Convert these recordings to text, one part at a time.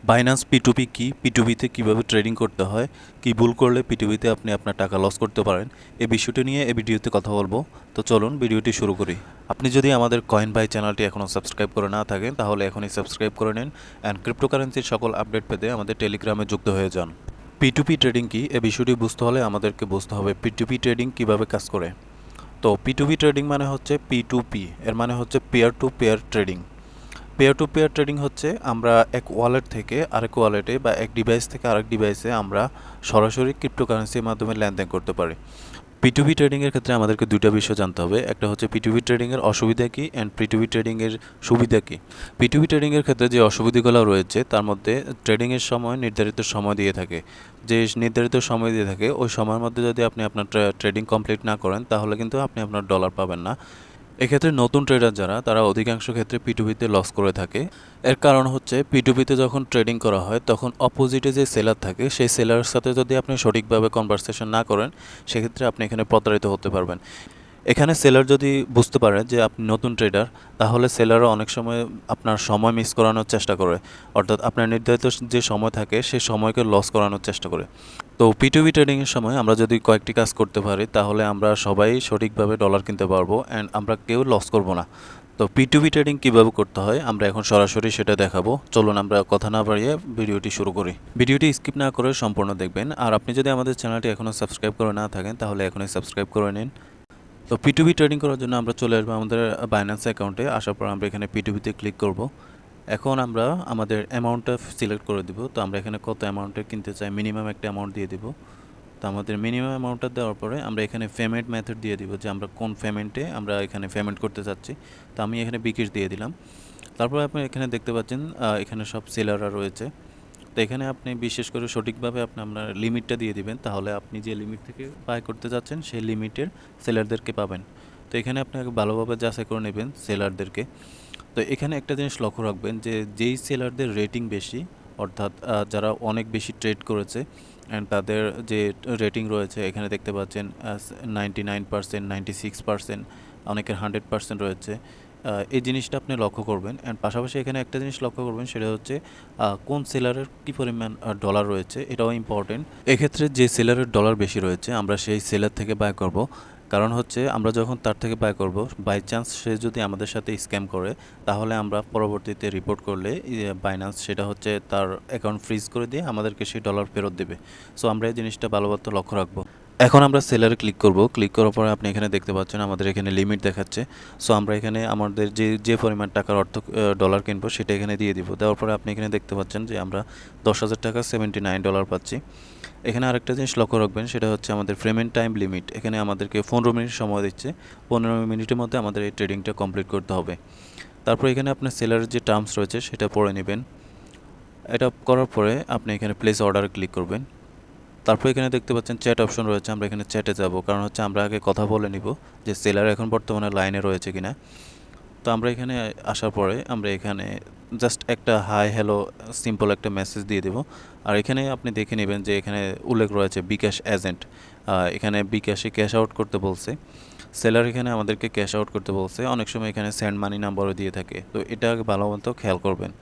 Binance P2p কি, P2pতে কীভাবে trading করতে হয়, কি ভুল করলে P2pতে আপনি আপনার টাকা লস করতে পারেন, এই বিষয়টি নিয়ে এই ভিডিওতে কথা বলবো। তো চলুন ভিডিওটি শুরু করি। আপনি যদি আমাদের কয়েন বাই চ্যানেলটি এখনও সাবস্ক্রাইব করে না থাকেন তাহলে এখনই সাবস্ক্রাইব করে নিন অ্যান্ড ক্রিপ্টোকারেন্সির সকল আপডেট পেতে আমাদের টেলিগ্রামে যুক্ত হয়ে যান। P2p ট্রেডিং কি, এই বিষয়টি বুঝতে হলে আমাদেরকে বুঝতে হবে P2p ট্রেডিং কীভাবে কাজ করে। তো P2p ট্রেডিং মানে হচ্ছে P2p, এর মানে হচ্ছে peer to peer trading. Peer to peer trading হচ্ছে আমরা এক ওয়ালেট থেকে আরেক ওয়ালেটে বা এক ডিভাইস থেকে আরেক ডিভাইসে আমরা সরাসরি ক্রিপ্টোকারেন্সির মাধ্যমে লেনদেন করতে পারি। P2p ট্রেডিংয়ের ক্ষেত্রে আমাদেরকে দুইটা বিষয় জানতে হবে, একটা হচ্ছে P2p ট্রেডিংয়ের অসুবিধা কী অ্যান্ড P2p ট্রেডিংয়ের সুবিধা কী। P2p ট্রেডিংয়ের ক্ষেত্রে যে অসুবিধাগুলো রয়েছে তার মধ্যে ট্রেডিংয়ের সময় নির্ধারিত সময় দিয়ে থাকে, যে নির্ধারিত সময় দিয়ে থাকে ওই সময়ের মধ্যে যদি আপনি আপনার ট্রেডিং কমপ্লিট না করেন তাহলে কিন্তু আপনি আপনার ডলার পাবেন না। এক্ষেত্রে নতুন ট্রেডার যারা তারা অধিকাংশ ক্ষেত্রে P2pতে লস করে থাকে। এর কারণ হচ্ছে P2pতে যখন ট্রেডিং করা হয় তখন অপোজিটে যে সেলার থাকে সেই সেলারের সাথে যদি আপনি সঠিকভাবে কনভারসেশন না করেন সেক্ষেত্রে আপনি এখানে প্রতারিত হতে পারবেন। এখানে সেলার যদি বুঝতে পারে যে আপনি নতুন ট্রেডার তাহলে সেলারও অনেক সময় আপনার সময় মিস করানোর চেষ্টা করে, অর্থাৎ আপনার নির্ধারিত যে সময় থাকে সেই সময়কে লস করানোর চেষ্টা করে। তো P2p ট্রেডিংয়ের সময় আমরা যদি কয়েকটি কাজ করতে পারি তাহলে আমরা সবাই সঠিকভাবে ডলার কিনতে পারবো অ্যান্ড আমরা কেউ লস করব না। তো P2p ট্রেডিং কীভাবে করতে হয় আমরা এখন সরাসরি সেটা দেখাবো। চলুন আমরা কথা না বাড়িয়ে ভিডিওটি শুরু করি। ভিডিওটি স্কিপ না করে সম্পূর্ণ দেখবেন, আর আপনি যদি আমাদের চ্যানেলটি এখনও সাবস্ক্রাইব করে না থাকেন তাহলে এখনই সাবস্ক্রাইব করে নিন। তো P2p ট্রেডিং করার জন্য আমরা চলে আসবো আমাদের বাইন্যান্স অ্যাকাউন্টে। আসার পর আমরা এখানে P2pতে ক্লিক করব। এখন আমরা আমাদের অ্যামাউন্টটা সিলেক্ট করে দিব। তো আমরা এখানে কত অ্যামাউন্টের কিনতে চাই, মিনিমাম একটা অ্যামাউন্ট দিয়ে দিব। তো আমাদের মিনিমাম অ্যামাউন্টটা দেওয়ার পরে আমরা এখানে পেমেন্ট মেথড দিয়ে দিব যে আমরা কোন পেমেন্টে আমরা এখানে পেমেন্ট করতে চাচ্ছি। তো আমি এখানে বিকাশ দিয়ে দিলাম। তারপরে আপনি এখানে দেখতে পাচ্ছেন এখানে সব সেলাররা রয়েছে। তো এখানে আপনি বিশেষ করে সঠিকভাবে আপনি আপনার লিমিটটা দিয়ে দিবেন, তাহলে আপনি যে লিমিট থেকে বাই করতে যাচ্ছেন সেই লিমিটের সেলারদেরকে পাবেন। তো এখানে আপনি ভালোভাবে যাচাই করে নেবেন সেলারদেরকে। তো এখানে একটা জিনিস লক্ষ্য রাখবেন যে যেই সেলারদের রেটিং বেশি, অর্থাৎ যারা অনেক বেশি ট্রেড করেছে অ্যান্ড তাদের যে রেটিং রয়েছে এখানে দেখতে পাচ্ছেন 99%, 96%, অনেকের 100% রয়েছে। এই জিনিসটা আপনি লক্ষ্য করবেন অ্যান্ড পাশাপাশি এখানে একটা জিনিস লক্ষ্য করবেন, সেটা হচ্ছে কোন সেলারের কী পরিমাণ ডলার রয়েছে, এটাও ইম্পর্টেন্ট। এক্ষেত্রে যে সেলারের ডলার বেশি রয়েছে আমরা সেই সেলার থেকে বাই করব। কারণ হচ্ছে আমরা যখন তার থেকে বাই করব, বাই চান্স সে যদি আমাদের সাথে স্ক্যাম করে তাহলে আমরা পরবর্তীতে রিপোর্ট করলে বাইন্যান্স সেটা হচ্ছে তার অ্যাকাউন্ট ফ্রিজ করে দিয়ে আমাদেরকে সেই ডলার ফেরত দেবে। সো আমরা এই জিনিসটা ভালোভাবে লক্ষ্য রাখবো। এখন আমরা সেলারে ক্লিক করব। ক্লিক করার পরে আপনি এখানে দেখতে পাচ্ছেন আমাদের এখানে লিমিট দেখাচ্ছে। সো আমরা এখানে আমাদের যে পরিমাণ টাকার ডলার কিনবো সেটা এখানে দিয়ে দিব। দেওয়ার পরে আপনি এখানে দেখতে পাচ্ছেন যে আমরা 10,000 টাকা $79 পাচ্ছি। এখানে আরেকটা জিনিস লক্ষ্য রাখবেন, সেটা হচ্ছে আমাদের পেমেন্ট টাইম লিমিট। এখানে আমাদেরকে 15 মিনিট সময় দিচ্ছে। 15 মিনিটের মধ্যে আমাদের এই ট্রেডিংটা কমপ্লিট করতে হবে। তারপর এখানে আপনার সেলারের যে টার্মস রয়েছে সেটা পড়ে নেবেন। এটা করার পরে আপনি এখানে প্লেস অর্ডারে ক্লিক করবেন। তারপর এখানে দেখতে পাচ্ছেন চ্যাট অপশন রয়েছে, আমরা এখানে চ্যাটে যাব, কারণ হচ্ছে আমরা আগে কথা বলে নিব যে সেলার এখন বর্তমানে লাইনে রয়েছে কিনা। তো আমরা এখানে আসার পরে আমরা এখানে জাস্ট একটা হাই হ্যালো সিম্পল একটা মেসেজ দিয়ে দেব। আর এখানে আপনি দেখে নেবেন যে এখানে উল্লেখ রয়েছে বিকাশ এজেন্ট। এখানে বিকাশে ক্যাশ আউট করতে বলছে সেলার, এখানে আমাদেরকে ক্যাশ আউট করতে বলছে। অনেক সময় এখানে সেন্ড মানি নাম্বারও দিয়ে থাকে, তো এটা ভালো মতো খেয়াল করবেন।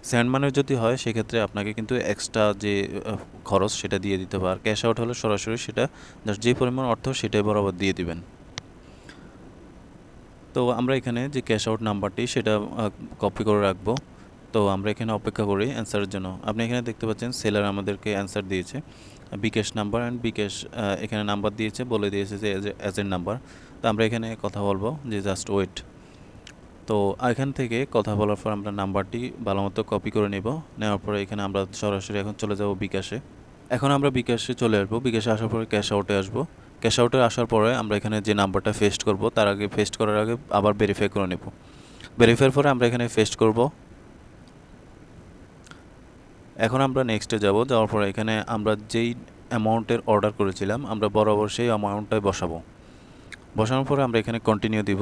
সেন্ড মানি যদি হয় সেক্ষেত্রে আপনাকে কিন্তু এক্সট্রা যে খরচ সেটা দিয়ে দিতে হবে, আর ক্যাশ আউট হলে সরাসরি সেটা জাস্ট যে পরিমাণ অর্থ সেটাই বরাবর দিয়ে দিবেন। তো আমরা এখানে যে ক্যাশ আউট নাম্বারটি সেটা কপি করে রাখবো। তো আমরা এখানে অপেক্ষা করি অ্যান্সারের জন্য। আপনি এখানে দেখতে পাচ্ছেন সেলার আমাদেরকে অ্যান্সার দিয়েছে বিকাশ নাম্বার অ্যান্ড বিকাশ এখানে নাম্বার দিয়েছে, বলে দিয়েছে যে এজেন্ট নাম্বার। তো আমরা এখানে কথা বলবো যে জাস্ট ওয়েট। তো এখান থেকে কথা বলার পর আমরা নাম্বারটি ভালো মতো কপি করে নেব। নেওয়ার পরে এখানে আমরা সরাসরি এখন চলে যাব বিকাশে। এখন আমরা বিকাশে চলে আসবো। বিকাশে আসার পরে ক্যাশ আউটে আসবো। ক্যাশ আউটে আসার পরে আমরা এখানে যে নাম্বারটা পেস্ট করব তার আগে পেস্ট করার আগে আবার ভেরিফাই করে নেব। ভেরিফাইয়ের পরে আমরা এখানে পেস্ট করব। এখন আমরা নেক্সটে যাব। যাওয়ার পরে এখানে আমরা যেই অ্যামাউন্টের অর্ডার করেছিলাম আমরা বরাবর সেই অ্যামাউন্টটাই বসাবো। বসানোর পরে আমরা এখানে কন্টিনিউ দিব।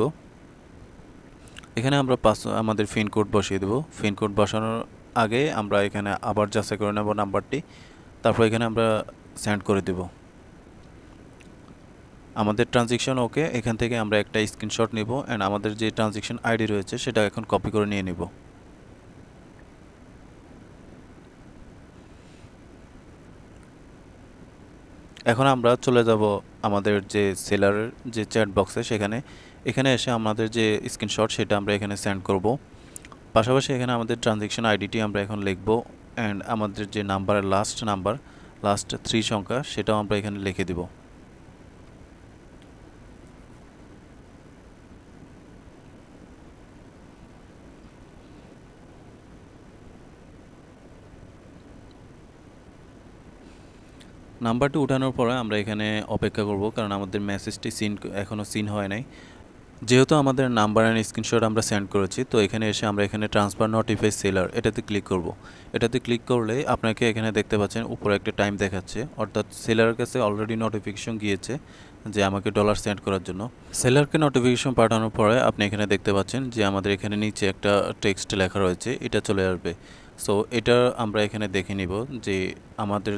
এখানে আমরা আমাদের পিন কোড বসিয়ে দেব। পিন কোড বসানোর আগে আমরা এখানে আবার যাচাই করে নেব নাম্বারটি। তারপর এখানে আমরা সেন্ড করে দেব। আমাদের ট্রানজ্যাকশন ওকে। এখান থেকে আমরা একটা স্ক্রিনশট নেব অ্যান্ড আমাদের যে ট্রানজ্যাকশন আইডি রয়েছে সেটা এখন কপি করে নিয়ে নেব। এখন আমরা চলে যাব আমাদের যে সেলারের যে চ্যাট বক্সে, এখানে এসে আমাদের যে স্ক্রিনশট সেটা আমরা এখানে সেন্ড করব। পাশাপাশি এখানে আমাদের ট্রানজ্যাকশন আইডিটি আমরা এখন লিখব, অ্যান্ড আমাদের যে নাম্বারের লাস্ট 3 সংখ্যা সেটাও আমরা এখানে লিখে দিব। নাম্বারটি উঠানোর পরে আমরা এখানে অপেক্ষা করব, কারণ আমাদের মেসেজটি এখনও সিন হয় নাই। যেহেতু আমাদের নাম্বার অ্যান্ড স্ক্রিনশট আমরা সেন্ড করেছি, তো এখানে এসে আমরা এখানে ট্রান্সফার নোটিফাই সেলার এটাতে ক্লিক করব। এটাতে ক্লিক করলে আপনাকে এখানে দেখতে পাচ্ছেন উপরে একটা টাইম দেখাচ্ছে, অর্থাৎ সেলারের কাছে অলরেডি নোটিফিকেশন গিয়েছে যে আমাকে ডলার সেন্ড করার জন্য। সেলারকে নোটিফিকেশন পাঠানোর পরে আপনি এখানে দেখতে পাচ্ছেন যে আমাদের এখানে নিচে একটা টেক্সট লেখা রয়েছে, এটা চলে আসবে। সো এটা আমরা এখানে দেখে নিব যে আমাদের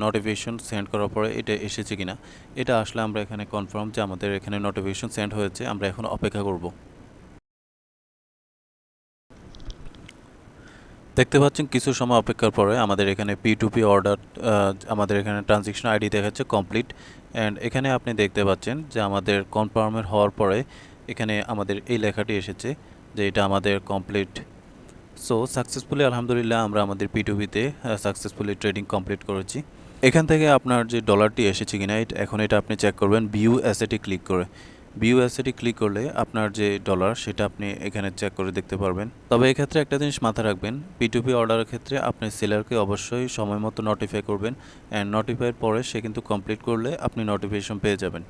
নোটিফিকেশন সেন্ড করার পরে এটা এসেছে কিনা। এটা আসলে আমরা এখানে কনফার্ম যে আমাদের এখানে নোটিফিকেশন সেন্ড হয়েছে, আমরা এখন অপেক্ষা করব। দেখতে পাচ্ছেন কিছু সময় অপেক্ষার পরে আমাদের এখানে P2p অর্ডার, আমাদের এখানে ট্রানজ্যাকশন আইডি দেখাচ্ছে কমপ্লিট, অ্যান্ড এখানে আপনি দেখতে পাচ্ছেন যে আমাদের কনফার্মের হওয়ার পরে এখানে আমাদের এই লেখাটি এসেছে যে এটা আমাদের কমপ্লিট। সো সাকসেসফুলি আলহামদুলিল্লাহ আমরা আমাদের P2P-তে সাকসেসফুলি ট্রেডিং কমপ্লিট করেছি। এখান থেকে আপনার যে ডলারটি এসেছে কিনা এখন এটা আপনি চেক করবেন ভিউ অ্যাসেটে ক্লিক করে। ভিউ অ্যাসেটে ক্লিক করলে আপনার যে ডলার সেটা আপনি এখানে চেক করে দেখতে পারবেন। তবে এক্ষেত্রে একটা জিনিস মাথায় রাখবেন, P2P অর্ডারের ক্ষেত্রে আপনি সেলারকে অবশ্যই সময় মতো নোটিফাই করবেন, অ্যান্ড নোটিফাইয়ের পরে সে কিন্তু কমপ্লিট করলে আপনি নোটিফিকেশন পেয়ে যাবেন।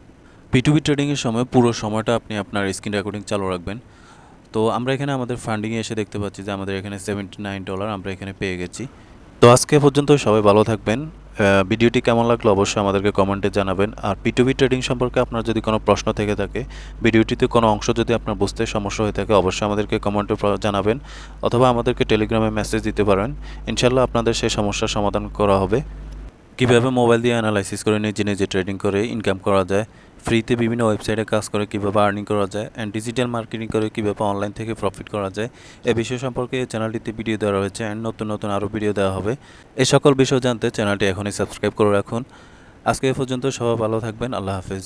P2P ট্রেডিংয়ের সময় পুরো সময়টা আপনি আপনার স্ক্রিন রেকর্ডিং চালু রাখবেন। তো আমরা এখানে আমাদের ফান্ডিংয়ে এসে দেখতে পাচ্ছি যে আমাদের এখানে $79 আমরা এখানে পেয়ে গেছি। তো আজকে পর্যন্ত সবাই ভালো থাকবেন। ভিডিওটি কেমন লাগলো অবশ্যই আমাদেরকে কমেন্টে জানাবেন। আর P2P ট্রেডিং সম্পর্কে আপনার যদি কোনো প্রশ্ন থেকে থাকে, ভিডিওটিতে কোনো অংশ যদি আপনার বুঝতে সমস্যা হয়ে থাকে, অবশ্যই আমাদেরকে কমেন্টে জানাবেন, অথবা আমাদেরকে টেলিগ্রামে মেসেজ দিতে পারেন। ইনশাল্লাহ আপনাদের সেই সমস্যার সমাধান করা হবে। কীভাবে মোবাইল দিয়ে অ্যানালাইসিস করে নিজে নিজে ট্রেডিং করে ইনকাম করা যায়, ফ্রিতে বিভিন্ন ওয়েবসাইটে কাজ করে কীভাবে আর্নিং করা যায়, অ্যান্ড ডিজিটাল মার্কেটিং করে কীভাবে অনলাইন থেকে প্রফিট করা যায়, এ বিষয় সম্পর্কে এই চ্যানেলটিতে ভিডিও দেওয়া রয়েছে, অ্যান্ড নতুন নতুন আরও ভিডিও দেওয়া হবে। এই সকল বিষয় জানতে চ্যানেলটি এখনই সাবস্ক্রাইব করে রাখুন। আজকে এ পর্যন্ত সবাই ভালো থাকবেন। আল্লাহ হাফেজ।